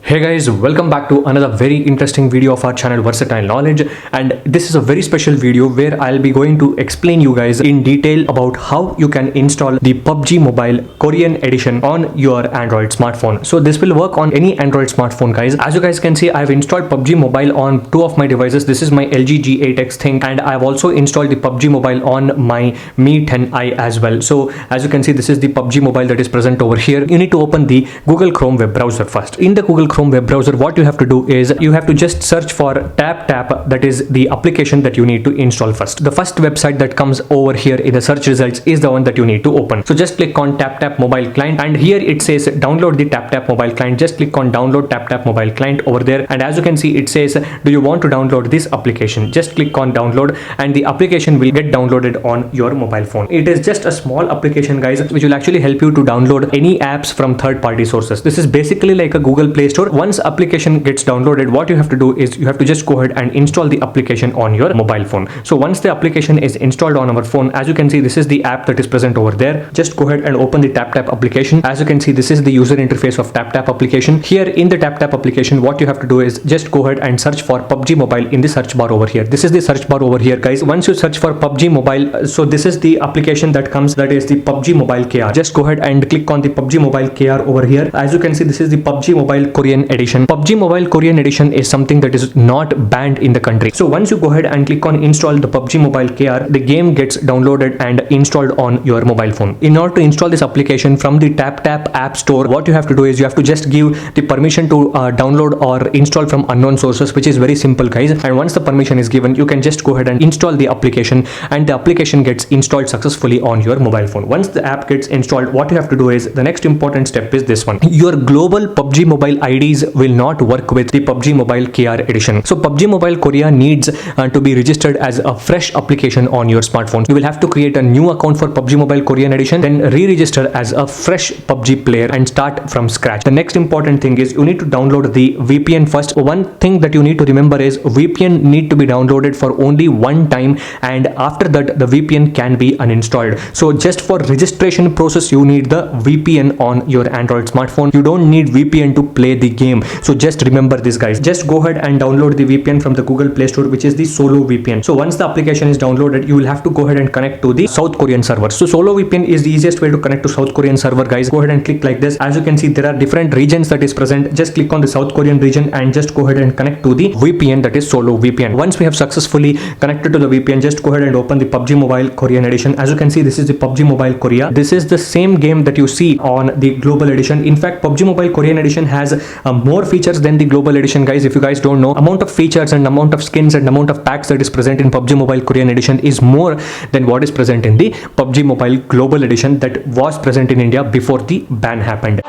Hey guys, welcome back to another very interesting video of our channel Versatile Knowledge, and this is a very special video where I'll be going to explain you guys in detail about how you can install the PUBG Mobile Korean edition on your Android smartphone. So this will work on any Android smartphone guys. As you guys can see, I've installed PUBG Mobile on two of my devices. This is my LG G8X thing, and I've also installed the PUBG Mobile on my Mi 10i as well. So as you can see, this is the PUBG Mobile that is present over here. You need to open the Google Chrome web browser first. In the Google Chrome web browser, what you have to do is you have to just search for TapTap. That is the application that you need to install first. The first website that comes over here in the search results is the one that you need to open. So just click on TapTap mobile client, and here it says download the TapTap mobile client. Just click on download TapTap mobile client over there, and as you can see, it says do you want to download this application. Just click on download and the application will get downloaded on your mobile phone. It is just a small application guys, which will actually help you to download any apps from third-party sources. This is basically like a Google Play Store. Once application gets downloaded, what you have to do is you have to just go ahead and install the application on your mobile phone. So once the application is installed on our phone, as you can see, this is the app that is present over there. Just go ahead and open the TapTap application. As you can see, this is the user interface of TapTap application. Here in the TapTap application, what you have to do is just go ahead and search for PUBG Mobile in the search bar over here. This is the search bar over here guys. Once you search for PUBG Mobile, so this is the application that comes, that is the PUBG Mobile KR. Just go ahead and click on the PUBG Mobile KR over here. As you can see, this is the PUBG Mobile Korean edition. PUBG Mobile Korean edition is something that is not banned in the country. So once you go ahead and click on install the PUBG Mobile KR, the game gets downloaded and installed on your mobile phone. In order to install this application from the TapTap app store, what you have to do is you have to just give the permission to download or install from unknown sources, which is very simple guys. And once the permission is given, you can just go ahead and install the application, and the application gets installed successfully on your mobile phone. Once the app gets installed, what you have to do is the next important step is this one. Your global PUBG Mobile IDs will not work with the PUBG Mobile KR edition. So PUBG Mobile Korea needs to be registered as a fresh application on your smartphone. You will have to create a new account for PUBG Mobile Korean edition, then re-register as a fresh PUBG player and start from scratch. The next important thing is you need to download the VPN first. One thing that you need to remember is VPN need to be downloaded for only one time, and after that the VPN can be uninstalled. So just for registration process, you need the VPN on your Android smartphone. You don't need VPN to play the game. So just remember this guys. Just go ahead and download the VPN from the Google Play Store, which is the Solo VPN. So once the application is downloaded, you will have to go ahead and connect to the South Korean server. So Solo VPN is the easiest way to connect to South Korean server guys. Go ahead and click like this. As you can see, there are different regions that is present. Just click on the South Korean region and just go ahead and connect to the VPN, that is Solo VPN. Once we have successfully connected to the VPN, just go ahead and open the PUBG Mobile Korean edition. As you can see, this is the PUBG Mobile Korea. This is the same game that you see on the global edition. In fact, PUBG Mobile Korean edition has more features than the global edition guys. If you guys don't know, amount of features and amount of skins and amount of packs that is present in PUBG Mobile Korean edition is more than what is present in the PUBG Mobile global edition that was present in India before the ban happened.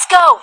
go!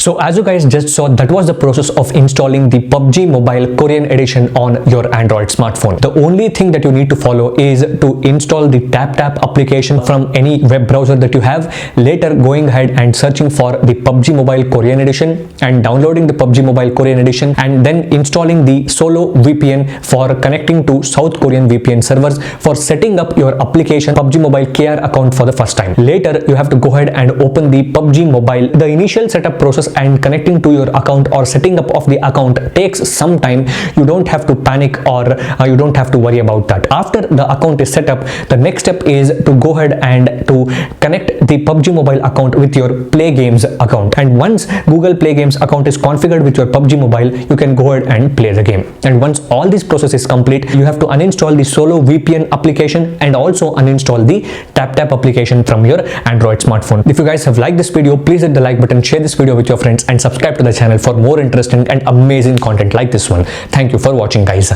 So as you guys just saw, that was the process of installing the PUBG Mobile Korean edition on your Android smartphone. The only thing that you need to follow is to install the TapTap application from any web browser that you have. Later going ahead and searching for the PUBG Mobile Korean edition and downloading the PUBG Mobile Korean edition, and then installing the Solo VPN for connecting to South Korean VPN servers for setting up your application PUBG Mobile KR account for the first time. Later you have to go ahead and open the PUBG Mobile. The initial setup process and connecting to your account or setting up of the account takes some time. You don't have to panic, or you don't have to worry about that. After the account is set up, the next step is to go ahead and to connect the PUBG Mobile account with your Play Games account. And once Google Play Games account is configured with your PUBG Mobile, you can go ahead and play the game. And once all this process is complete, you have to uninstall the Solo VPN application and also uninstall the TapTap application from your Android smartphone. If you guys have liked this video, please hit the like button, share this video with your friends, and subscribe to the channel for more interesting and amazing content like this one. Thank you for watching, guys.